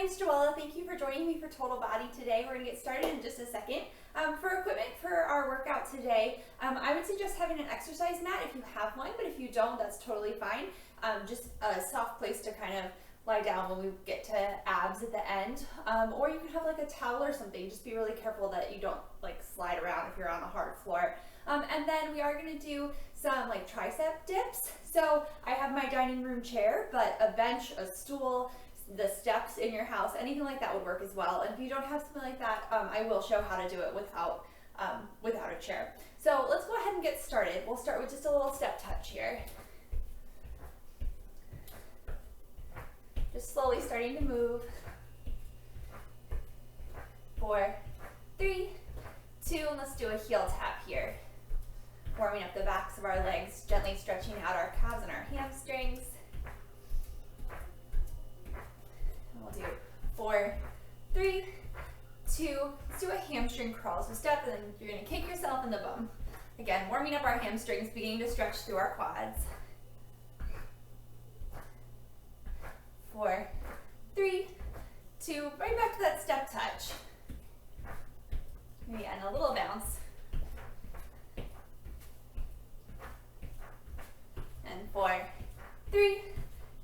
name's Joella. Thank you for joining me for Total Body today. We're going to get started in just a second. For equipment for our workout today, I would suggest having an exercise mat if you have one, but if you don't, that's totally fine. Just a soft place to kind of lie down when we get to abs at the end. Or you can have like a towel or something. Just be really careful that you don't like slide around if you're on a hard floor. And then we are going to do some like tricep dips. So I have my dining room chair, but a bench, a stool, the steps in your house, anything like that would work as well. And if you don't have something like that, I will show how to do it without a chair. So let's go ahead and get started. We'll start with just a little step touch here. Just slowly starting to move. 4, 3, 2, and let's do a heel tap here. Warming up the backs of our legs, gently stretching out our calves and our hamstrings. And we'll do 4, 3, 2, let's do a hamstring crawl. So step and then you're gonna kick yourself in the bum. Again, warming up our hamstrings, beginning to stretch through our quads. 4, 3, 2, right back to that step touch. Maybe and a little bounce. And 4, 3,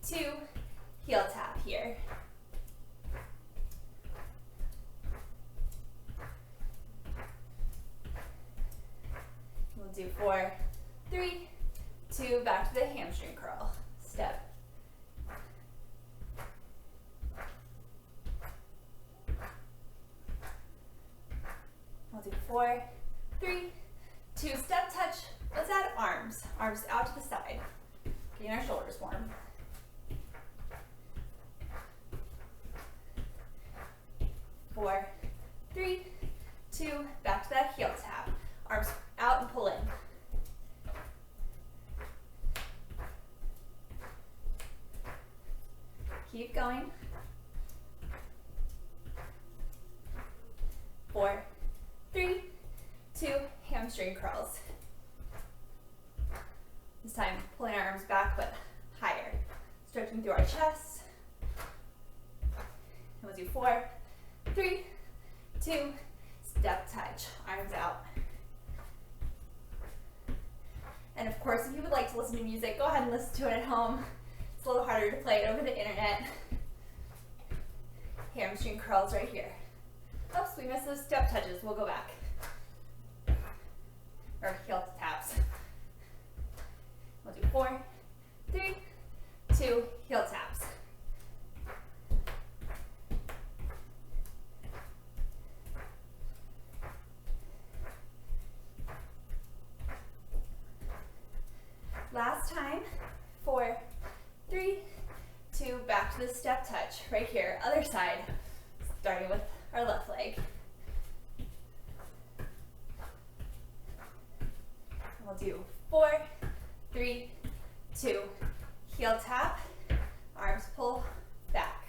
2, heel tap here. We'll do 4, 3, 2, back to the hamstring curl. Step. We'll do 4, 3, 2, step touch. Let's add arms. Arms out to the side. Getting our shoulders warm. 4, 3, 2, back to that heel tap. Arms out and pull in. Keep going. 4, 3, 2, hamstring curls. This time, pulling our arms back, but higher. Stretching through our chest. And we'll do 4, 3, 2, step touch, arms out. And of course, if you would like to listen to music, go ahead and listen to it at home. It's a little harder to play it over the internet. Hamstring curls right here. Oops, we missed those step touches. We'll go back. Or heel taps. We'll do 4, 3, 2, heel taps. Last time. 4, 3, 2, back to the step touch. Right here, other side. Starting with our left leg. We'll do 4, 3, 2, heel tap, arms pull back.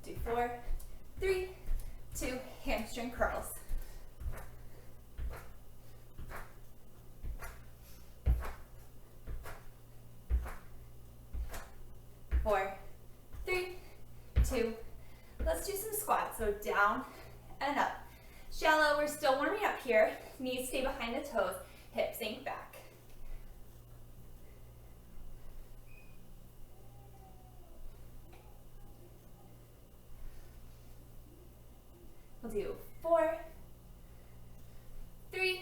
Do 4, 3, 2, hamstring curls. 4, 3, 2, let's do some squats. So down and up. Shallow, we're still warming up here. Knees stay behind the toes, hips sink back. We'll do 4, 3,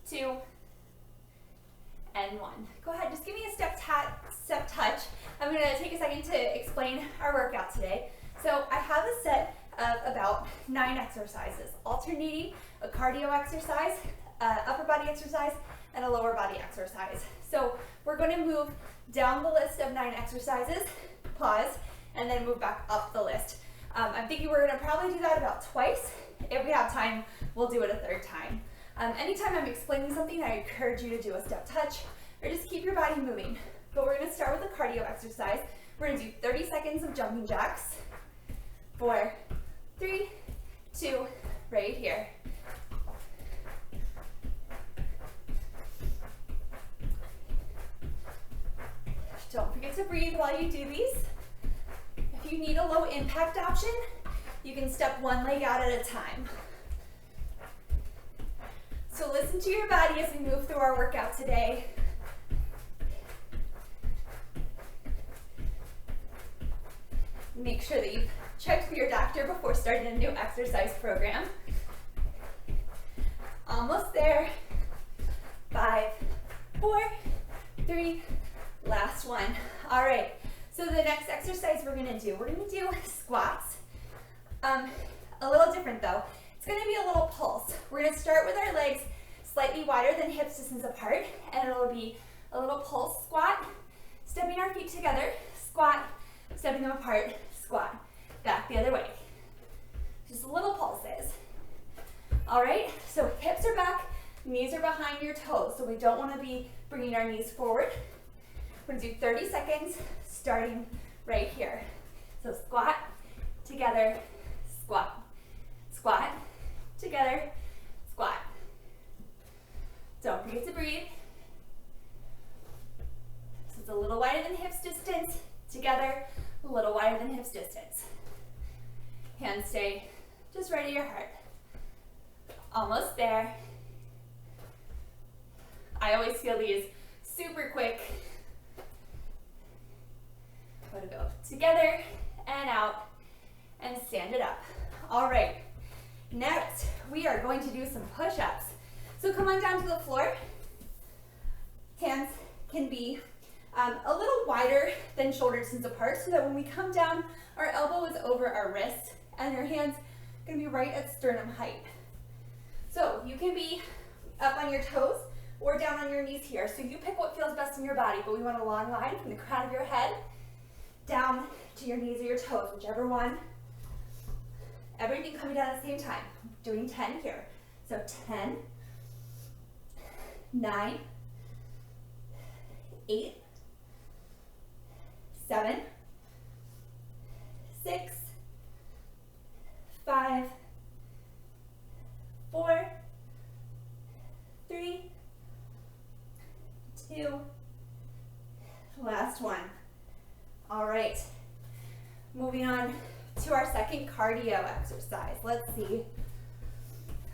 2, and 1. Go ahead, just give me a step touch. I'm going to take a second to explain our workout today. So I have a set of about 9 exercises, alternating a cardio exercise, upper body exercise, and a lower body exercise. So we're going to move down the list of 9 exercises, pause, and then move back up the list. I'm thinking we're going to probably do that about twice. If we have time, we'll do it a third time. Anytime I'm explaining something, I encourage you to do a step touch or just keep your body moving. But we're going to start with a cardio exercise. We're going to do 30 seconds of jumping jacks. 4, 3, 2, right here. Don't forget to breathe while you do these. If you need a low impact option, you can step one leg out at a time. So listen to your body as we move through our workout today. Make sure that you've checked with your doctor before starting a new exercise program. Almost there. 5, 4, 3, last one. All right, so the next exercise we're gonna do squats. A little different though. It's gonna be a little pulse. We're gonna start with our legs slightly wider than hips distance apart, and it'll be a little pulse squat, stepping our feet together, squat, stepping them apart, squat, back the other way. Just little pulses. All right, so hips are back, knees are behind your toes, so we don't want to be bringing our knees forward. We're going to do 30 seconds starting right here. So squat, together, squat, squat, together, squat. Don't forget to breathe. So it's a little wider than hips distance, together, a little wider than hips distance. Hands stay just right at your heart. Almost there. I always feel these super quick. Let it go together and out and stand it up. All right, next we are going to do some push-ups. So come on down to the floor. Hands can be a little wider than shoulder distance apart so that when we come down, our elbow is over our wrist and your hands are gonna be right at sternum height. So you can be up on your toes or down on your knees here. So you pick what feels best in your body, but we want a long line from the crown of your head down to your knees or your toes, whichever one. Everything coming down at the same time. Doing 10 here. So 10, 9, 8, 7, 6, 5, 4, 3, 2, last one. All right, moving on to our second cardio exercise. Let's see.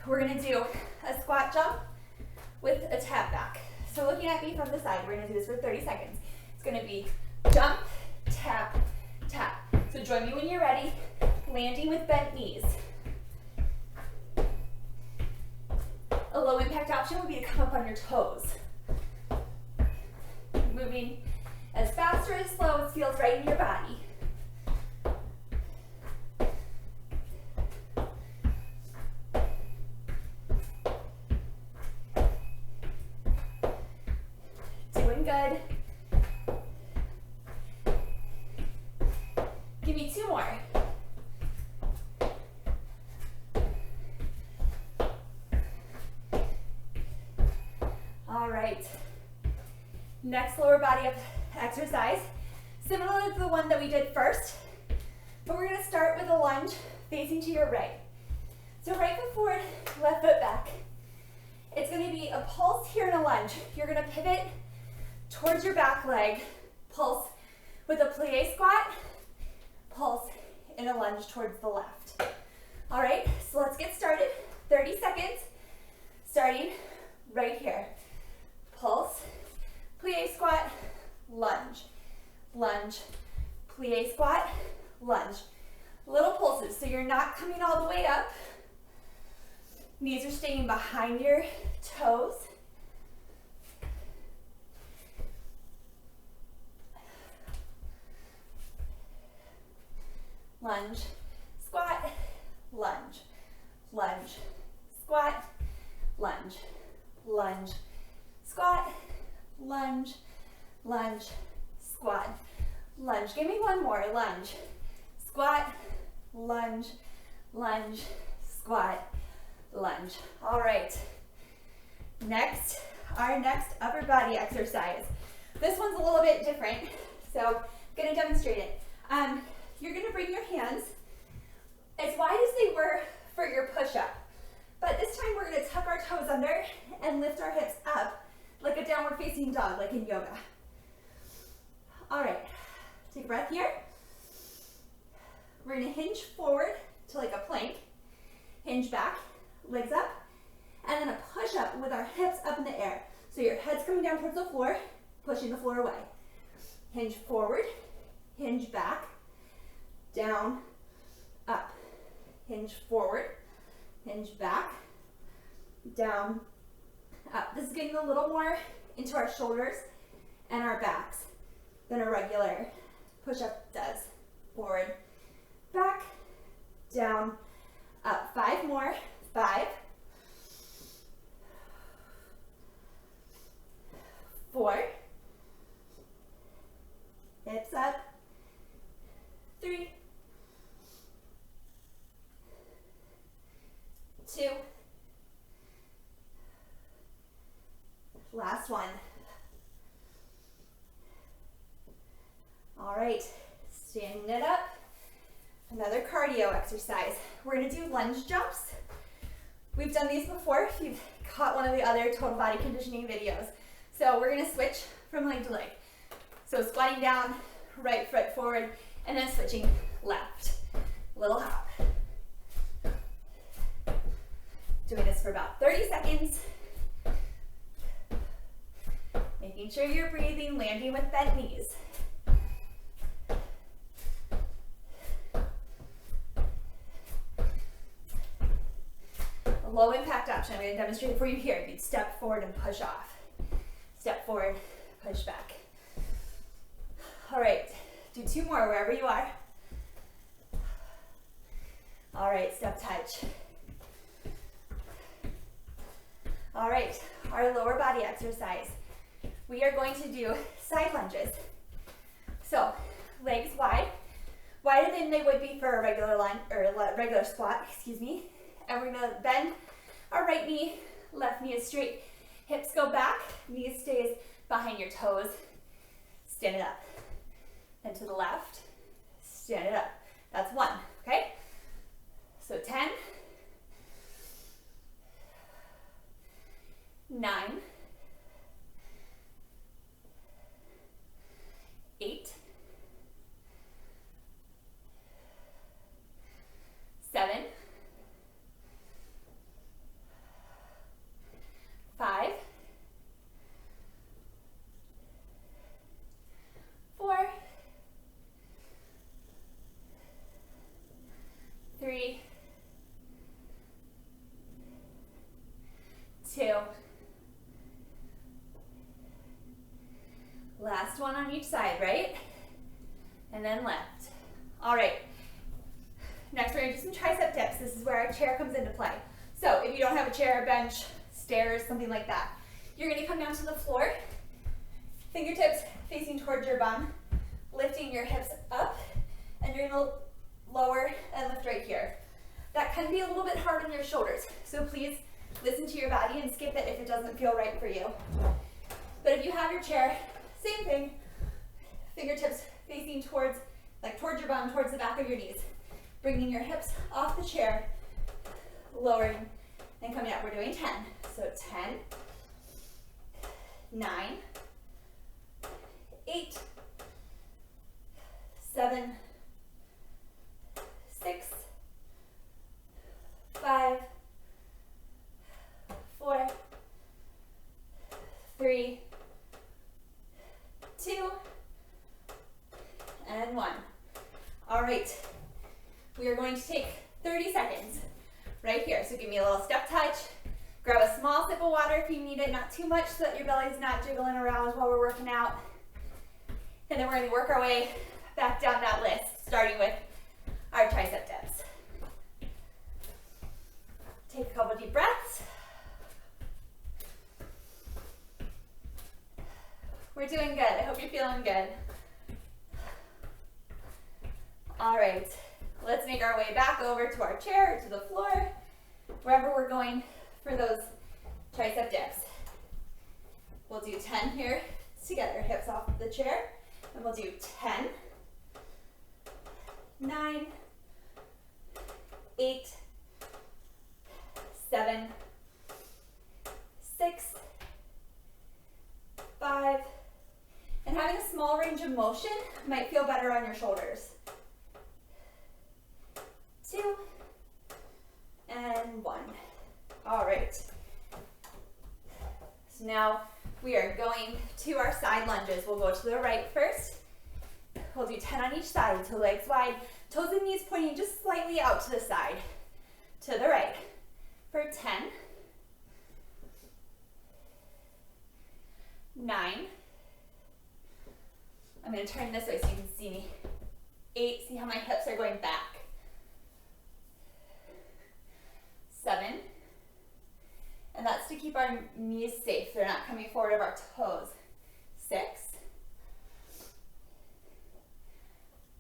We're gonna do a squat jump with a tap back. So looking at me from the side, we're gonna do this for 30 seconds. It's gonna be jump, tap, tap. So join me when you're ready, landing with bent knees. A low impact option would be to come up on your toes. Moving as fast or as slow as feels right in your body. Doing good. Give me 2 more. All right. Next lower body up exercise, similar to the one that we did first, but we're gonna start with a lunge facing to your right. So right foot forward, left foot back. It's gonna be a pulse here and a lunge. You're gonna pivot towards your back leg, pulse with a plie squat, pulse in a lunge towards the left. All right, so let's get started. 30 seconds, starting right here. Pulse, plie squat, lunge, lunge, plie squat, lunge. Little pulses, so you're not coming all the way up. Knees are staying behind your toes. Lunge, squat, lunge, lunge, squat, lunge, lunge, squat, lunge, lunge, squat, lunge. Give me one more. Lunge, squat, lunge, lunge, squat, lunge. All right. Next, our next upper body exercise. This one's a little bit different, so I'm gonna demonstrate it. You're gonna bring your hands as wide as they were for your push-up, but this time we're gonna tuck our toes under and lift our hips up like a downward facing dog, like in yoga. All right, take a breath here. We're gonna hinge forward to like a plank, hinge back, legs up, and then a push up with our hips up in the air. So your head's coming down towards the floor, pushing the floor away. Hinge forward, hinge back, down, up. Hinge forward, hinge back, down, up. This is getting a little more into our shoulders and our backs than a regular push-up does. Forward, back, down, up. 5 more. 5, 4, hips up, 3, 2, last one. All right, standing it up. Another cardio exercise. We're gonna do lunge jumps. We've done these before if you've caught one of the other total body conditioning videos. So we're gonna switch from leg to leg. So squatting down, right foot forward, and then switching left. Little hop. Doing this for about 30 seconds. Making sure you're breathing, landing with bent knees. A low impact option. I'm going to demonstrate it for you here. You'd step forward and push off. Step forward, push back. All right, do 2 more wherever you are. All right, step touch. All right, our lower body exercise. We are going to do side lunges. So, legs wide, wider than they would be for a regular lunge or a regular squat, excuse me. And we're gonna bend our right knee, left knee is straight, hips go back, knees stays behind your toes. Stand it up. Then to the left, stand it up. That's 1, okay? So 10, 9, 8, 7, 5, 4, 3, 2, last one on each side, right? And then left. All right. Next, we're gonna do some tricep dips. This is where our chair comes into play. So if you don't have a chair, a bench, stairs, something like that, you're gonna come down to the floor, fingertips facing towards your bum, lifting your hips up, and you're gonna lower and lift right here. That can be a little bit hard on your shoulders, so please listen to your body and skip it if it doesn't feel right for you. But if you have your chair, same thing, fingertips facing towards your bum, towards the back of your knees. Bringing your hips off the chair, lowering, and coming up. We're doing 10. So 10, 9, 8, 7, 6, 5, 4, 3, 2, and 1. All right. We are going to take 30 seconds right here. So give me a little step touch. Grab a small sip of water if you need it, not too much so that your belly's not jiggling around while we're working out. And then we're going to work our way back down that list, starting with our tricep dips. Take a couple deep breaths. We're doing good. I hope you're feeling good. All right. Let's make our way back over to our chair or to the floor, wherever we're going for those tricep dips. We'll do 10 here together, hips off the chair, and we'll do 10, 9, 8, 7, 6, 5, and having a small range of motion might feel better on your shoulders. 2 and 1. All right. So now we are going to our side lunges. We'll go to the right first. We'll do 10 on each side, so legs wide, toes and knees pointing just slightly out to the side, to the right, for 10, 9, I'm going to turn this way so you can see me, 8, see how my hips are going back, 7, and that's to keep our knees safe, they're not coming forward of our toes, 6,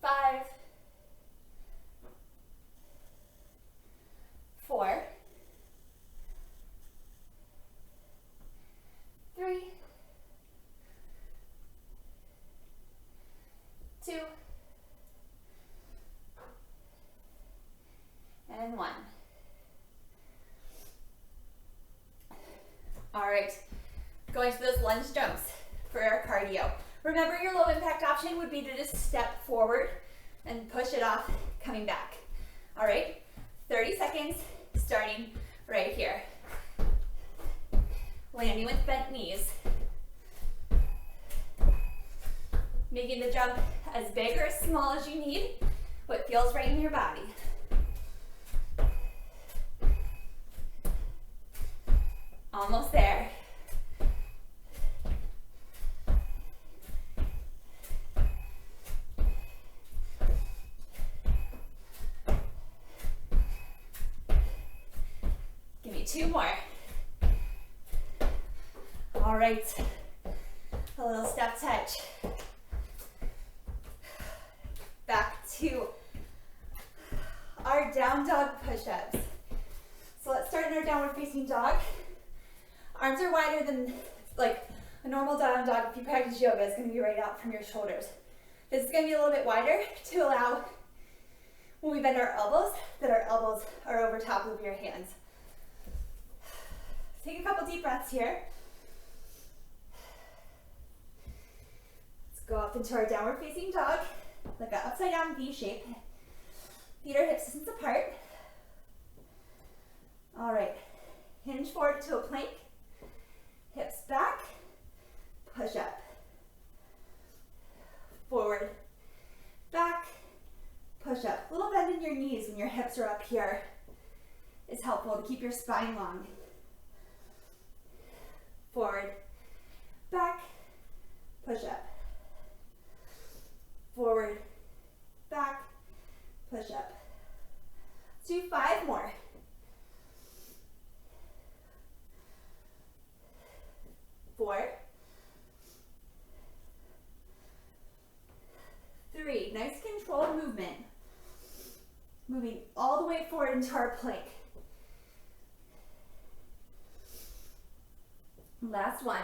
5, 4, 3, 2, and 1. All right, going to those lunge jumps for our cardio. Remember, your low impact option would be to just step forward and push it off, coming back. All right, 30 seconds, starting right here. Landing with bent knees. Making the jump as big or as small as you need, what feels right in your body. Almost there. Give me 2 more. All right, a little step touch. Back to our down dog push-ups. So let's start in our downward facing dog. Arms are wider than like a normal down dog. If you practice yoga, it's going to be right out from your shoulders. This is going to be a little bit wider to allow, when we bend our elbows, that our elbows are over top of your hands. Take a couple deep breaths here. Let's go up into our downward facing dog, like an upside down V shape. Feet are hip distance apart. All right, hinge forward to a plank. Hips back, push up. Forward, back, push up. A little bend in your knees when your hips are up here is helpful to keep your spine long. Forward, back, push up. Forward, back, push up. Let's do 5 more. 4, 3, nice controlled movement. Moving all the way forward into our plank. Last one.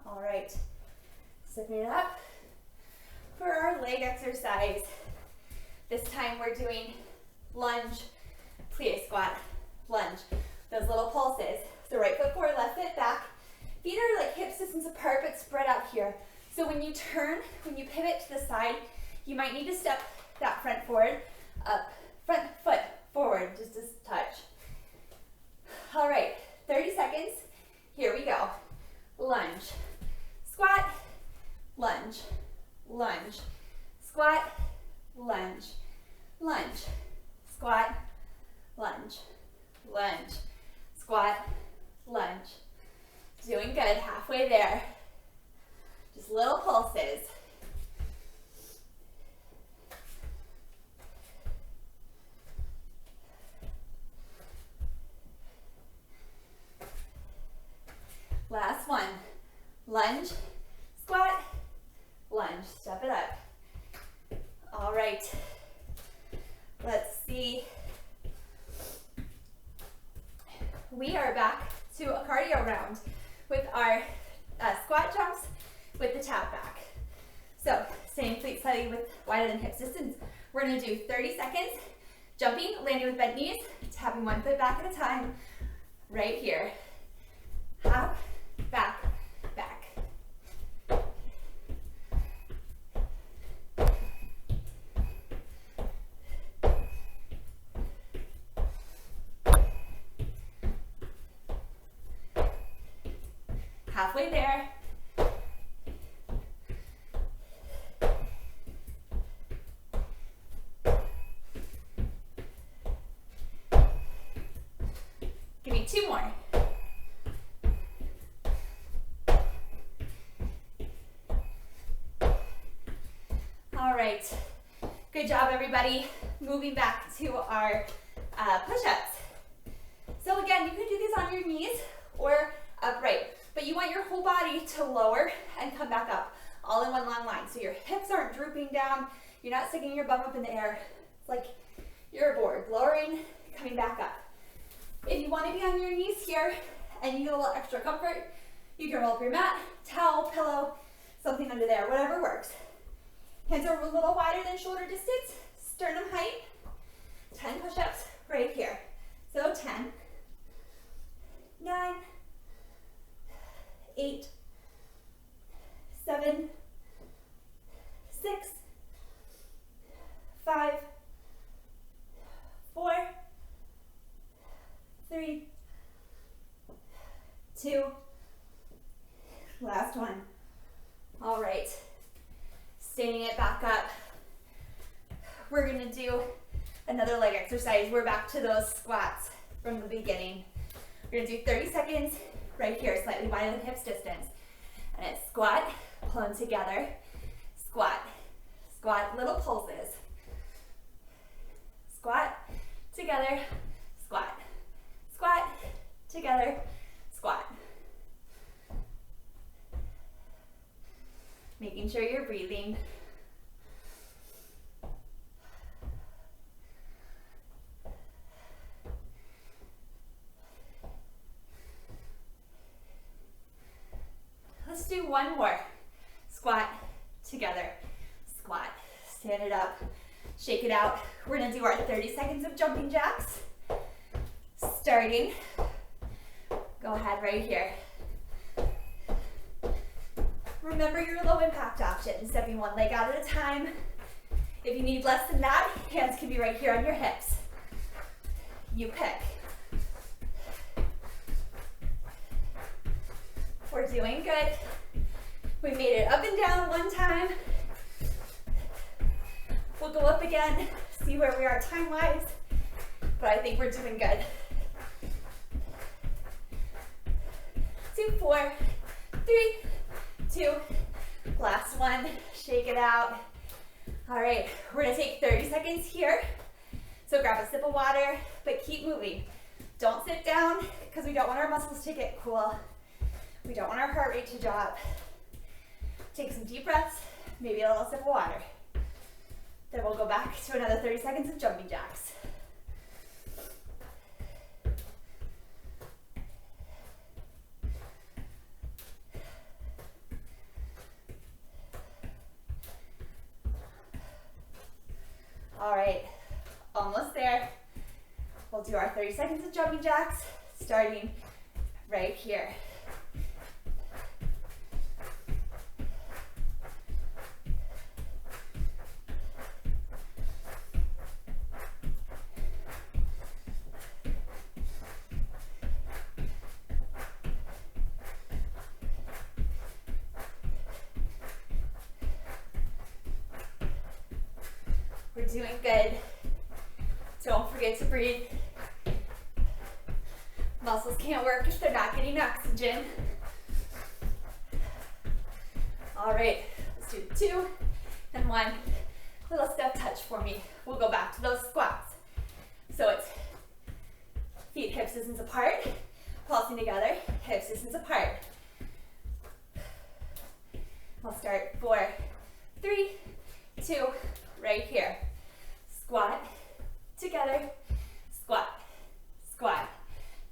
All right, stepping it up for our leg exercise. This time we're doing lunge, plie squat, lunge. Those little pulses. So right foot forward, left foot back. Feet are like hips distance apart but spread out here. So when you turn, when you pivot to the side, you might need to step that front forward, up, front foot forward, just a touch. All right, 30 seconds. Here we go. Lunge, squat, lunge, lunge, squat, lunge, lunge, squat, lunge, lunge, squat, lunge. Doing good, halfway there. Just little pulses. Last one. Lunge, squat, lunge. Step it up. All right. Let's see. We are back to a cardio round with our squat jumps with the tap back. So same feet slightly with wider than hips distance. We're going to do 30 seconds, jumping, landing with bent knees, tapping one foot back at a time, right here. Hop, back, Halfway there. Give me 2 more. All right, good job everybody. Moving back to our push-ups. So again, you can do these on your knees or upright, but you want your whole body to lower and come back up, all in one long line. So your hips aren't drooping down, you're not sticking your bum up in the air. It's like you're a board, lowering, coming back up. If you want to be on your knees here and you need a little extra comfort, you can roll up your mat, towel, pillow, something under there, whatever works. Hands are a little wider than shoulder distance, sternum height. 10 push-ups right here. So 10, 9, 8, 7, 6, 5, 4, 3, 2, last one. All right, standing it back up. We're gonna do another leg exercise. We're back to those squats from the beginning. We're gonna do 30 seconds right here, slightly wider than hips distance. And it's squat, pull them together, squat, squat, little pulses. Squat, together, squat, squat, together, squat. Making sure you're breathing. Let's do one more. Squat, together, squat. Stand it up, shake it out. We're gonna do our 30 seconds of jumping jacks. Starting, go ahead right here. Remember your low impact option, stepping one leg out at a time. If you need less than that, hands can be right here on your hips. You pick. We're doing good. We made it up and down one time. We'll go up again, see where we are time-wise, but I think we're doing good. 2, 4, 3, 2, last one, shake it out. All right, we're gonna take 30 seconds here. So grab a sip of water, but keep moving. Don't sit down, because we don't want our muscles to get cool. We don't want our heart rate to drop. Take some deep breaths, maybe a little sip of water. Then we'll go back to another 30 seconds of jumping jacks. All right, almost there. We'll do our 30 seconds of jumping jacks, starting right here. We're doing good. Don't forget to breathe. Muscles can't work if they're not getting oxygen. All right, let's do 2 and 1. Little step touch for me. We'll go back to those squats. So it's feet hip distance apart, pulsing together, hip distance apart. We'll start 4, 3, 2, right here. Squat, together, squat, squat,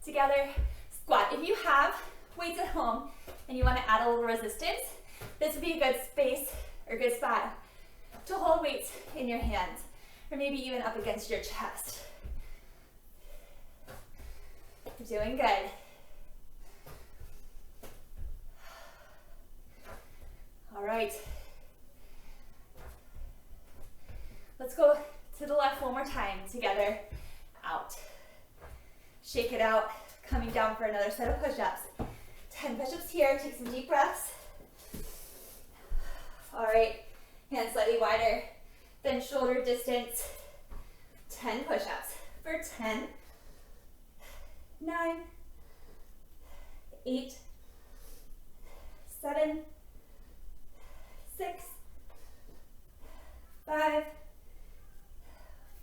together, squat. If you have weights at home and you want to add a little resistance, this would be a good space or good spot to hold weights in your hands, or maybe even up against your chest. You're doing good. All right. Let's go to the left one more time. Together, out. Shake it out, coming down for another set of push-ups. 10 push-ups here. Take some deep breaths. All right, hands slightly wider than shoulder distance. 10 push-ups for 10, 9, 8, 7, 6, 5,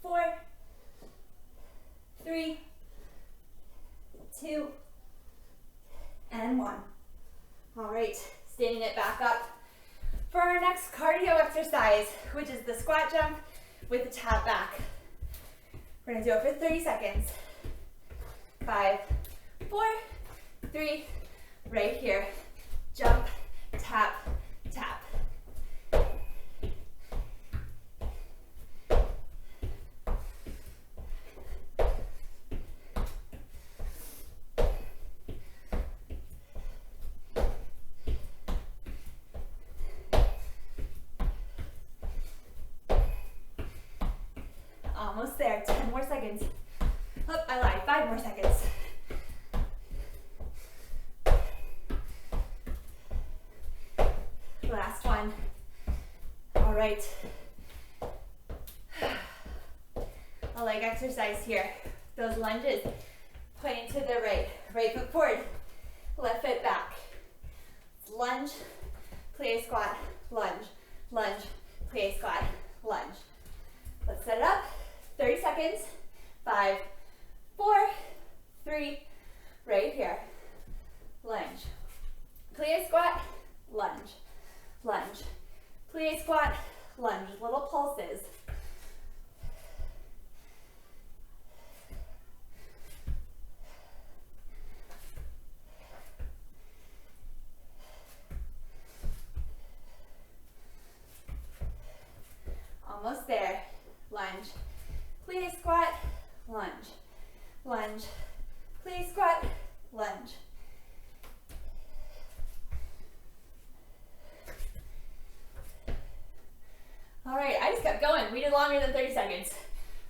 4, 3, 2, and 1. All right, standing it back up for our next cardio exercise, which is the squat jump with the tap back. We're gonna do it for 30 seconds. 5, 4, 3, right here. Jump, tap, tap. Almost there, 10 more seconds. Oh, I lied, 5 more seconds. Last one. All right. A leg exercise here. Those lunges, pointing to the right. Right foot forward, left foot back. Lunge, plie squat, lunge, lunge, plie squat, lunge. Let's set it up. 30 seconds. 5, 4, 3, right here. Lunge. Plie squat, lunge, lunge. Plie squat, lunge. Little pulses. Almost there. Lunge. Plie squat, lunge, lunge. Plie squat, lunge. All right, I just kept going. We did longer than 30 seconds.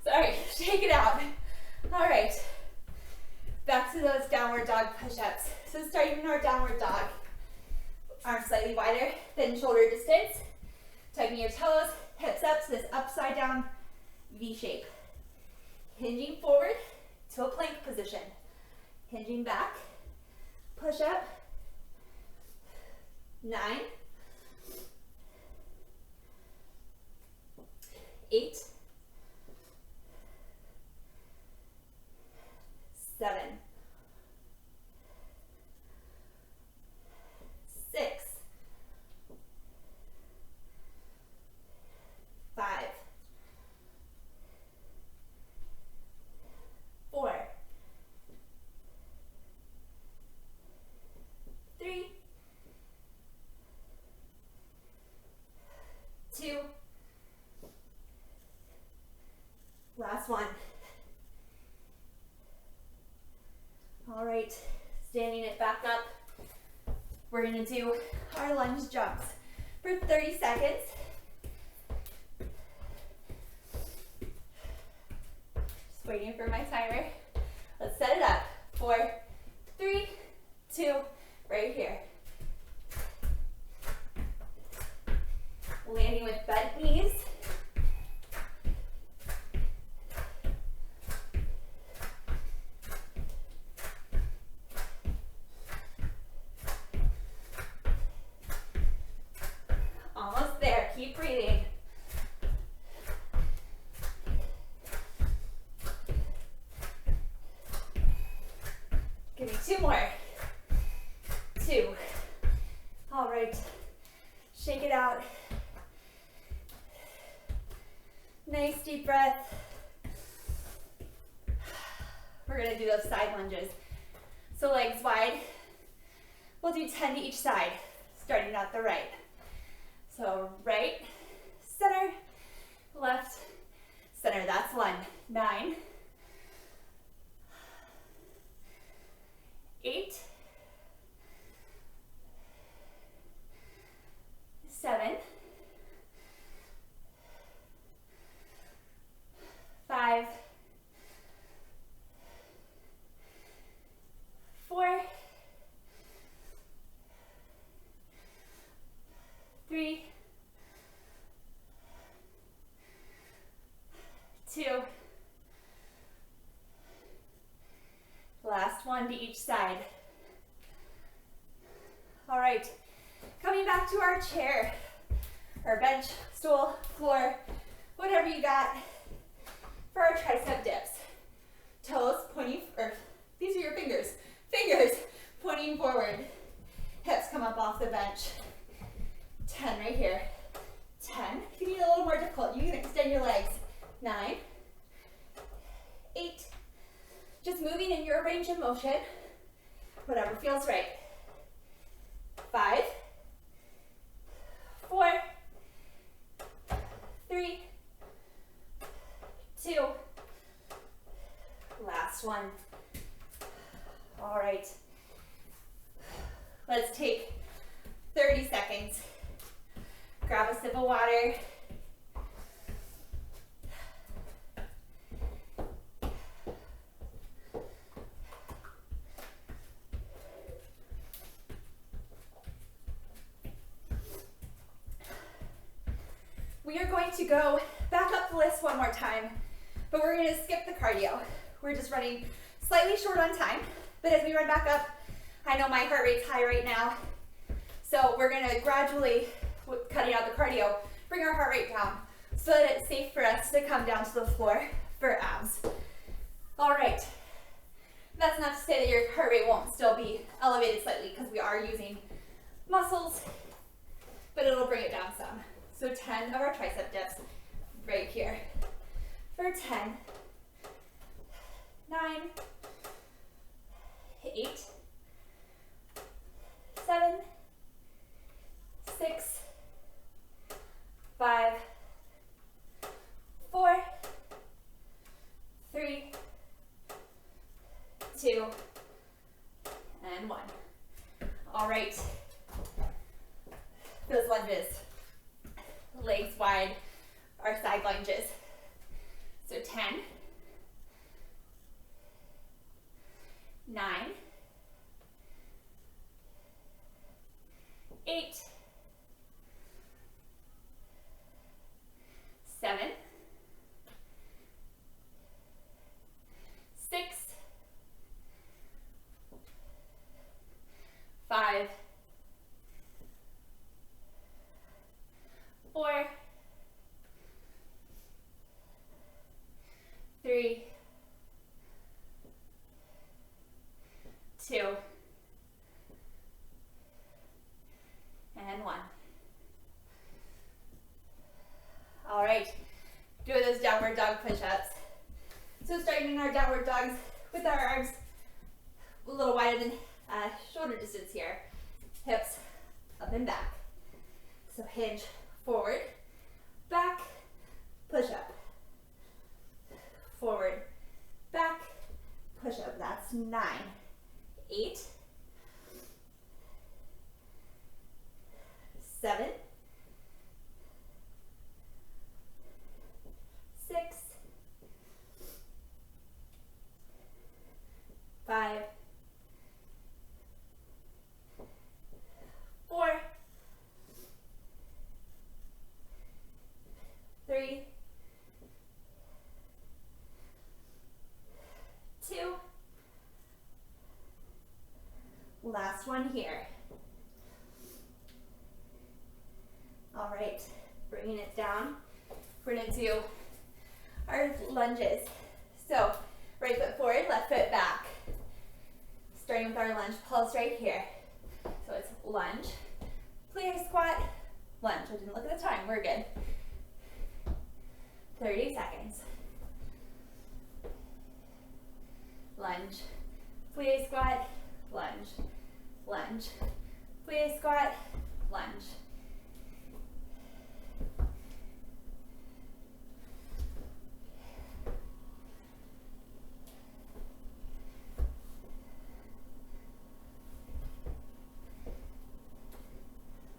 Sorry, shake it out. All right, back to those downward dog push-ups. So starting in our downward dog, arms slightly wider than shoulder distance. Tugging your toes, hips up to this upside down V shape. Hinging forward to a plank position. Hinging back, push up. 9, 8, 7, 6, 5, 4, 3, 2, last one. All right, standing it back up. We're gonna do our lunge jumps for 30 seconds. Just waiting for my timer. Let's set it up. 4, 3, 2, right here. Landing with bent knees. Almost there, keep breathing. Give me 2 more. 2. All right, shake it out. Nice deep breath. We're gonna do those side lunges. So legs wide. We'll do 10 to each side, starting at the right. So right, center, left, center. That's 1. 9, 8, 7, 5, 4, one to each side. All right, coming back to our chair, or bench, stool, floor, whatever you got for our tricep dips. Toes pointing, or these are your fingers. Fingers pointing forward. Hips come up off the bench. 10 right here. 10. If you need a little more difficult, you can extend your legs. 9. 8. Just moving in your range of motion. Whatever feels right. 5. 4. 3. 2. Last one. All right. Let's take 30 seconds. Grab a sip of water. We are going to go back up the list one more time, but we're going to skip the cardio. We're just running slightly short on time, but as we run back up, I know my heart rate's high right now, so we're going to gradually, cutting out the cardio, bring our heart rate down so that it's safe for us to come down to the floor for abs. All right, that's not to say that your heart rate won't still be elevated slightly because we are using muscles, but it'll bring it down some. So 10 of our tricep dips right here for 10, 9, 8, 7, 6, 5, 4, 3, 2, and 1. All right, those lunges. Legs wide, our side lunges. So 10, 9, 8, 7, 6, 5, 4, 3, 2, and 1. All right, do those downward dog push-ups. So starting in our downward dogs with our arms a little wider than shoulder distance here. Hips up and back. So hinge forward, back, push up. Forward, back, push up. That's 9, 8, 7, 6, 5, 4, 3, 2. Last one here. All right, bringing it down. We're gonna do our lunges. So right foot forward, left foot back. Starting with our lunge pulse right here. So it's lunge, plie squat, lunge. I didn't look at the time, we're good. 30 seconds. Lunge, plie squat, lunge, lunge, plie squat, lunge.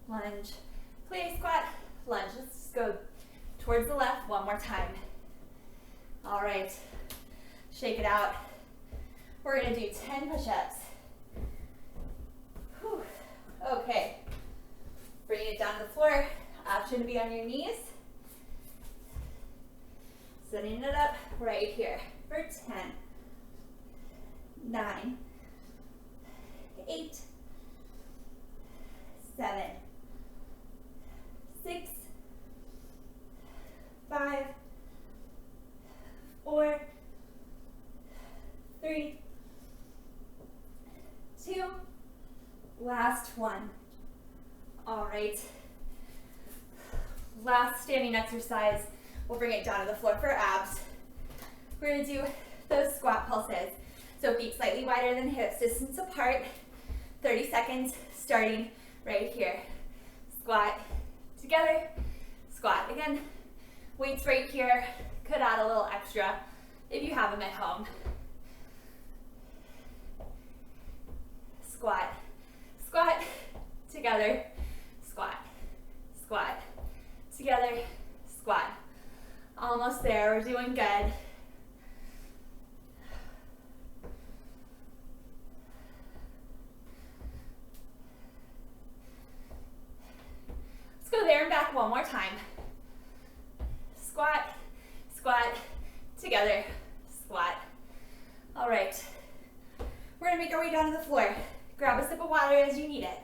Lunge, plie squat, lunge. Let's just go towards the left one more time. All right, shake it out. We're gonna do 10 push-ups. Okay, bring it down to the floor. Option to be on your knees. Setting it up right here for 10, 9, 8, 7, 6, 5, 4, 3, 2, last one. All right. Last standing exercise. We'll bring it down to the floor for abs. We're going to do those squat pulses. So feet slightly wider than hips, distance apart. 30 seconds starting right here. Squat together, squat again. Weights right here. Could add a little extra if you have them at home. Squat, squat, together, squat, squat, together, squat. Almost there, we're doing good. Let's go there and back one more time. Squat, squat, together, squat. All right, we're gonna make our way down to the floor. Grab a sip of water as you need it.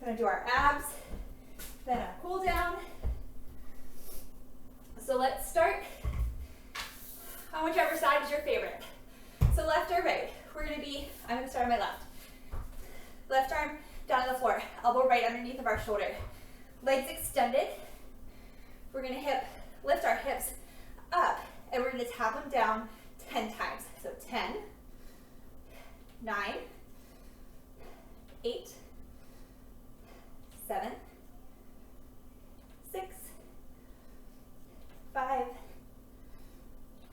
Gonna do our abs, then a cool down. So let's start on whichever side is your favorite. So left or right, I'm gonna start on my left. Left arm down on the floor, elbow right underneath of our shoulder. Legs extended. We're gonna lift our hips up, and we're gonna tap them down 10 times. So 10, 9, 8, 7, 6, 5,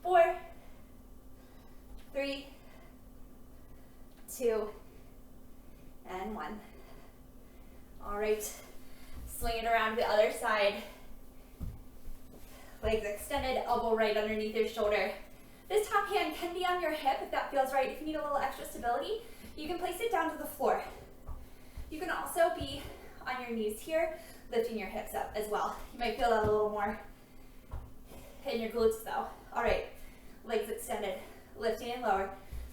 4, 3, 2, and 1. All right, swing it around to the other side. Legs extended, elbow right underneath your shoulder. This top hand can be on your hip if that feels right. If you need a little extra stability, you can place it down to the floor. You can also be on your knees here, lifting your hips up as well. You might feel that a little more in your glutes though. All right, legs extended, lifting and lower.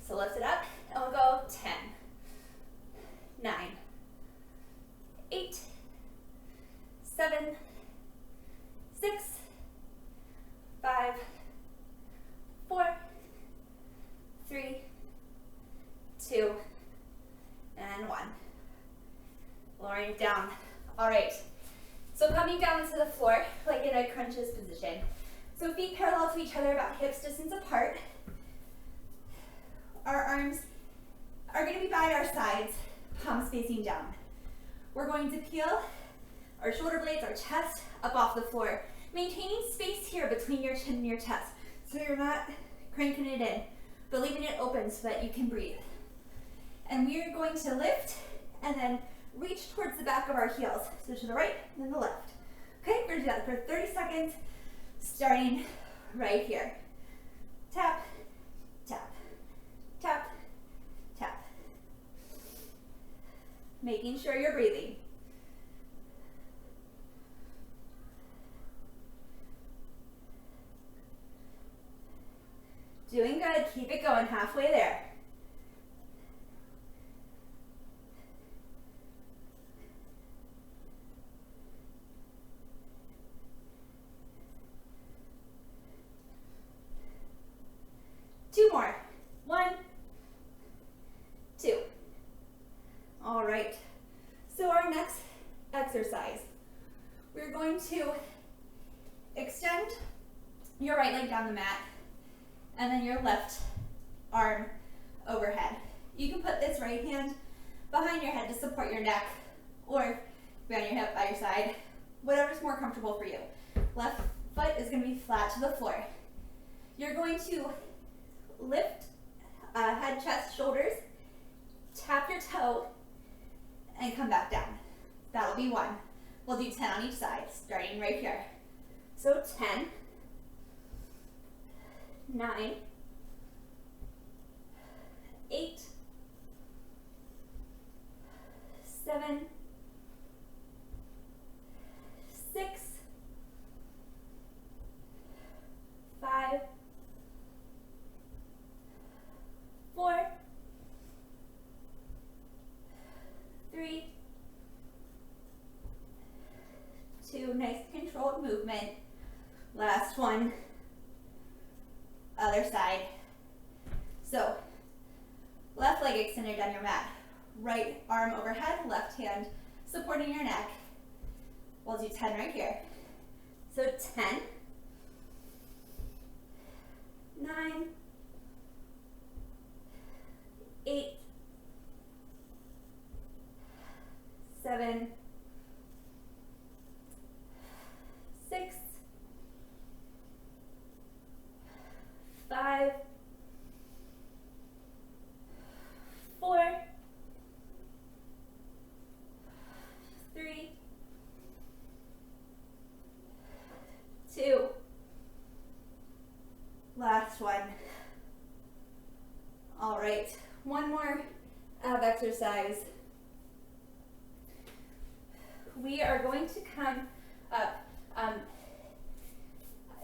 So lift it up, and we'll go 10, 9, 8, 7, 6, 5, 4, 3, 2, and 1. Lowering it down. All right, so coming down into the floor, like in a crunches position. So feet parallel to each other, about hips distance apart. Our arms are going to be by our sides, palms facing down. We're going to peel our shoulder blades, our chest up off the floor, maintaining space here between your chin and your chest. So you're not cranking it in, but leaving it open so that you can breathe. And we are going to lift and then reach towards the back of our heels. So to the right and then the left. Okay, we're gonna do that for 30 seconds, starting right here. Tap, tap, tap, tap. Making sure you're breathing. Doing good, keep it going, halfway there. Two more. 1, 2. All right. So our next exercise, we're going to extend your right leg down the mat and then your left arm overhead. You can put this right hand behind your head to support your neck, or be on your hip by your side, whatever's more comfortable for you. Left foot is going to be flat to the floor. You're going to lift head, chest, shoulders, tap your toe, and come back down. That'll be 1. We'll do 10 on each side, starting right here. So 10, 9, 8, 7, 6, 2, nice controlled movement. Last one, other side. So left leg extended on your mat, right arm overhead, left hand supporting your neck. We'll do 10 right here. So 10, 9, 8, 7, 6, 5, 4, 3, 2, last one. All right, one more ab exercise. We are going to come up.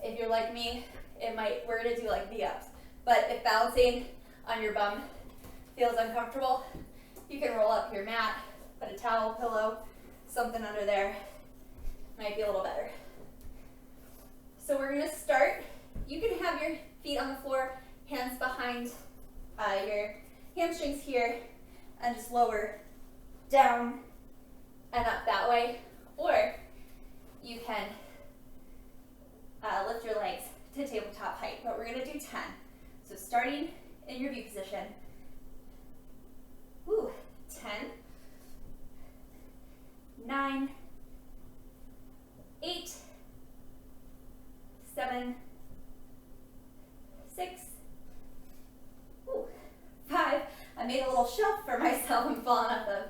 If you're like me, we're gonna do like the ups. But if balancing on your bum feels uncomfortable, you can roll up your mat, put a towel, pillow, something under there. Might be a little better. So we're gonna start. You can have your feet on the floor, hands behind your hamstrings here, and just lower down and up that way. Or you can lift your legs to tabletop height, but we're gonna do 10. So starting in your V position. Woo, 10, 9, 8, 7, 6, 5. I made a little shelf for myself I'm falling off of.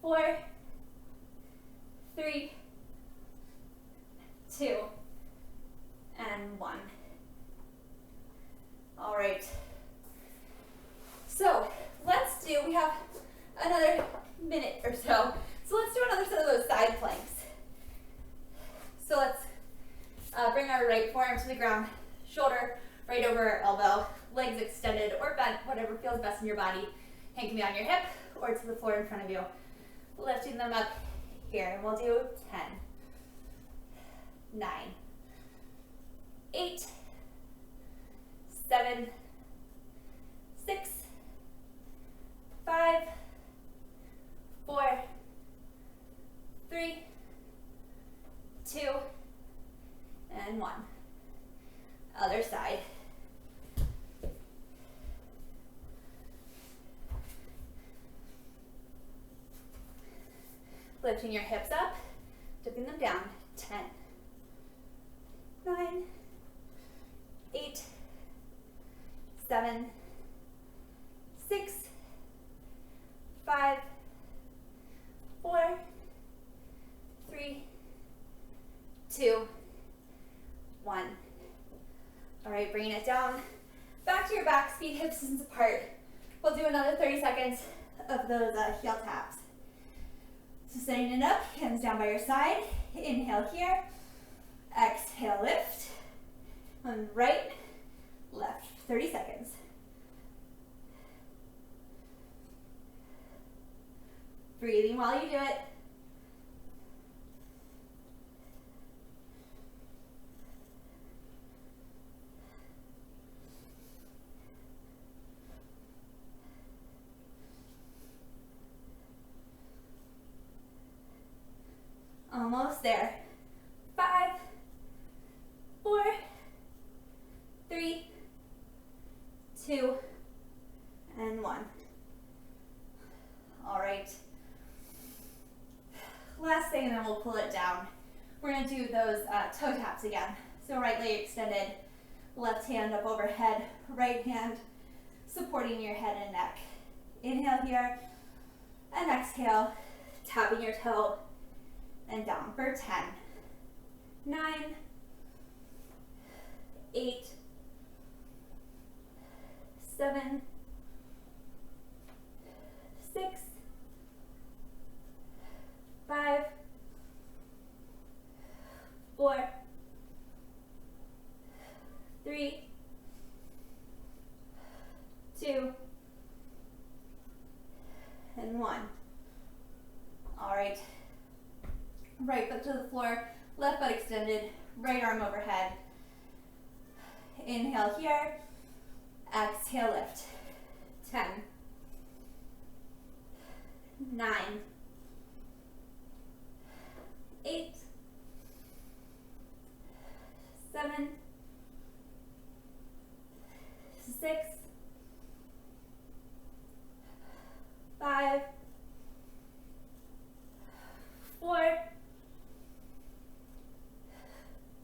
4, 3, 2, and 1. All right. So we have another minute or so. So let's do another set of those side planks. So let's bring our right forearm to the ground, shoulder right over our elbow, legs extended or bent, whatever feels best in your body. Hand can be on your hip or to the floor in front of you. Lifting them up here, and we'll do 10, 9, 8, 7, 6, 5, 4, 3, 2, and 1. Other side. Lifting your hips up, dipping them down. 10, 9, 8, 7, 6, 5, 4, 3, 2, 1. All right, bringing it down. Back to your back, feet hips distance apart. We'll do another 30 seconds of those heel taps. So setting it up, hands down by your side. Inhale here. Exhale, lift. On right, left. 30 seconds. Breathing while you do it. Almost there. 5, 4, 3, 2, and 1. All right. Last thing, and then we'll pull it down. We're going to do those toe taps again. So right leg extended, left hand up overhead, right hand supporting your head and neck. Inhale here, and exhale, tapping your toe and down for 10, 9, 8, 7, 6, 5, 4, 3, 2, and 1. All right. right foot to the floor, left foot extended, right arm overhead. Inhale here, exhale, lift. 10, 9, 8, 7, 6, 5, 4,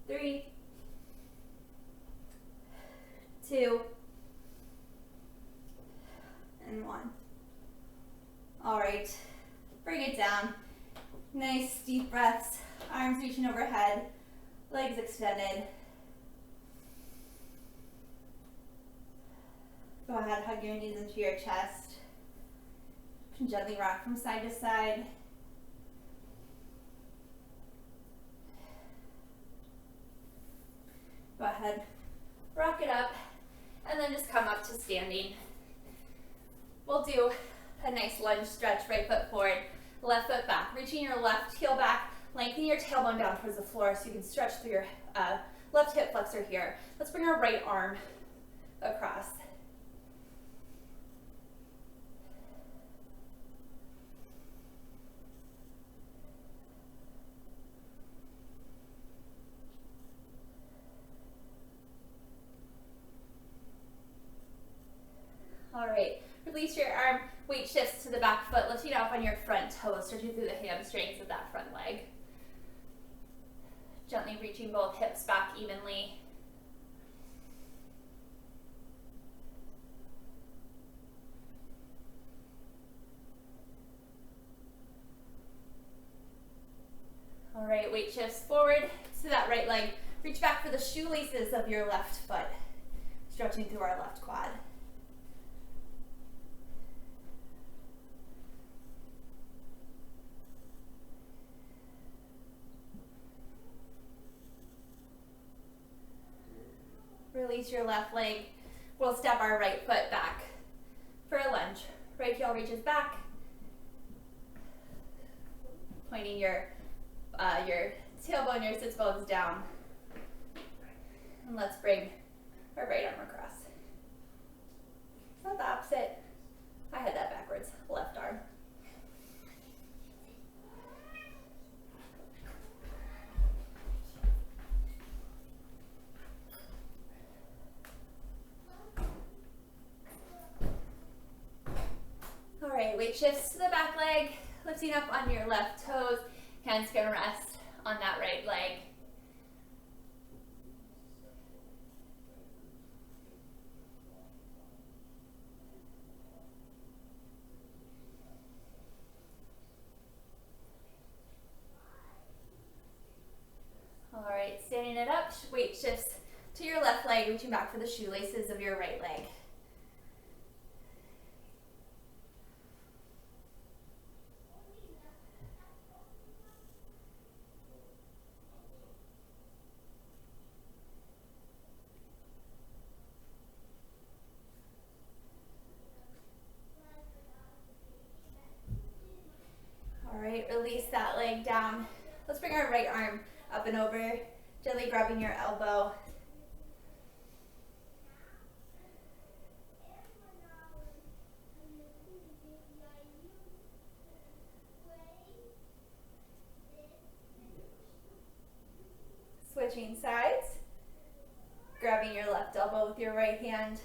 3, 2, and 1. All right, bring it down. Nice deep breaths, arms reaching overhead, legs extended. Go ahead, hug your knees into your chest. You can gently rock from side to side. Go ahead, rock it up, and then just come up to standing. We'll do a nice lunge stretch, right foot forward, left foot back. Reaching your left heel back, lengthening your tailbone down towards the floor so you can stretch through your left hip flexor here. Let's bring our right arm across. All right, release your arm, weight shifts to the back foot, lifting off on your front toes, stretching through the hamstrings of that front leg. Gently reaching both hips back evenly. All right, weight shifts forward to that right leg. Reach back for the shoelaces of your left foot, stretching through our left quad. Release your left leg. We'll step our right foot back for a lunge. Right heel reaches back, pointing your tailbone, your sits bones down. And let's bring our right arm across. Not the opposite. I had that backwards. Left arm. All right, weight shifts to the back leg, lifting up on your left toes. Hands can rest on that right leg. All right, standing it up, weight shifts to your left leg, reaching back for the shoelaces of your right leg. All right, release that leg down. Let's bring our right arm up and over, gently grabbing your elbow. Switching sides, grabbing your left elbow with your right hand.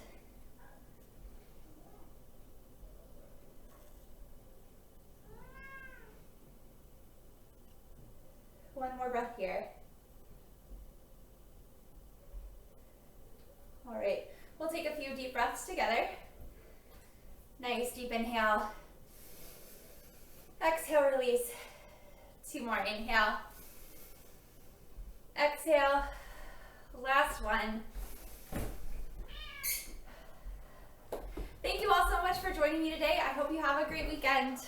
One more breath here. All right, we'll take a few deep breaths together. Nice deep inhale. Exhale, release. 2 more, inhale. Exhale, last one. Thank you all so much for joining me today. I hope you have a great weekend.